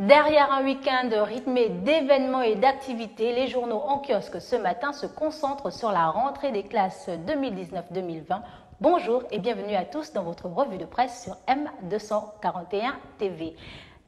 Derrière un week-end rythmé d'événements et d'activités, les journaux en kiosque ce matin se concentrent sur la rentrée des classes 2019-2020. Bonjour et bienvenue à tous dans votre revue de presse sur M241 TV.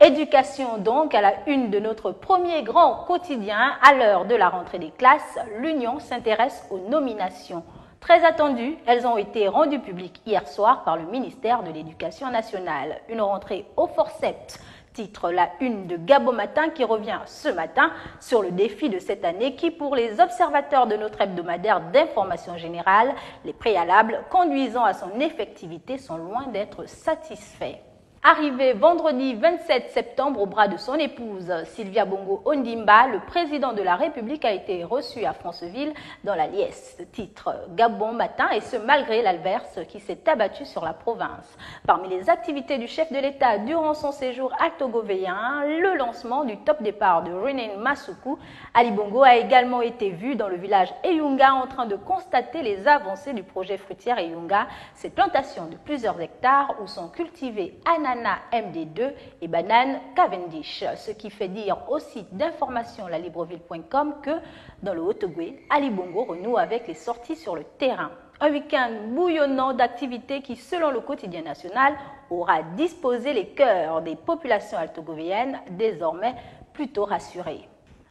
Éducation donc à la une de notre premier grand quotidien. À l'heure de la rentrée des classes, l'Union s'intéresse aux nominations. Très attendues, elles ont été rendues publiques hier soir par le ministère de l'Éducation nationale. Une rentrée au forceps, titre la une de Gabo Matin qui revient ce matin sur le défi de cette année qui, pour les observateurs de notre hebdomadaire d'information générale, les préalables conduisant à son effectivité sont loin d'être satisfaits. Arrivé vendredi 27 septembre au bras de son épouse Sylvia Bongo Ondimba, le président de la République a été reçu à Franceville dans la liesse. Titre Gabon Matin, et ce malgré l'alverse qui s'est abattue sur la province. Parmi les activités du chef de l'État durant son séjour altogovéen, le lancement du top départ de René Masuku. Ali Bongo a également été vu dans le village Eyunga en train de constater les avancées du projet fruitière Eyunga, cette plantation de plusieurs hectares où sont cultivés ananas MD2 et bananes Cavendish, ce qui fait dire au site d'information lalibreville.com que dans le Haut-Ogooué, Ali Bongo renoue avec les sorties sur le terrain. Un week-end bouillonnant d'activités qui, selon le quotidien national, aura disposé les cœurs des populations altogovéennes désormais plutôt rassurées.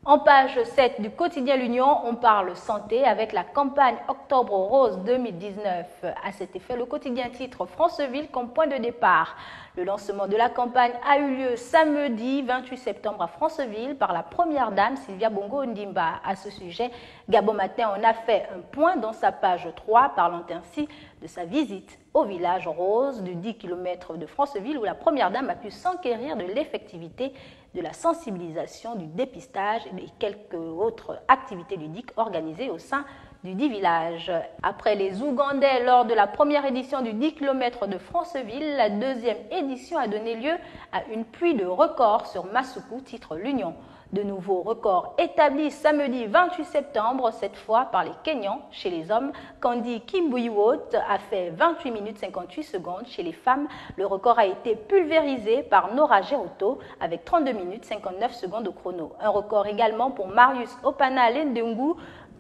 En page 7 du quotidien L'Union, on parle santé avec la campagne Octobre Rose 2019. À cet effet, le quotidien titre Franceville comme point de départ. Le lancement de la campagne a eu lieu samedi 28 septembre à Franceville par la première dame Sylvia Bongo Ondimba. À ce sujet, Gabo Matin en a fait un point dans sa page 3, parlant ainsi de sa visite au village rose du 10 km de Franceville où la première dame a pu s'enquérir de l'effectivité de la sensibilisation, du dépistage et quelques autres activités ludiques organisées au sein du dit village. Après les Ougandais lors de la première édition du 10 km de Franceville, la deuxième édition a donné lieu à une pluie de records sur Masuku, titre L'Union. De nouveaux records établis samedi 28 septembre, cette fois par les Kenyans. Chez les hommes, Candy Kimbuiwot a fait 28 minutes 58 secondes. Chez les femmes, le record a été pulvérisé par Nora Geruto avec 32 minutes 59 secondes au chrono. Un record également pour Marius Opana Lendengu,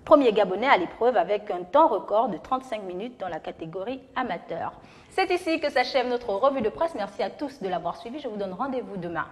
premier Gabonais à l'épreuve avec un temps record de 35 minutes dans la catégorie amateur. C'est ici que s'achève notre revue de presse. Merci à tous de l'avoir suivi. Je vous donne rendez-vous demain.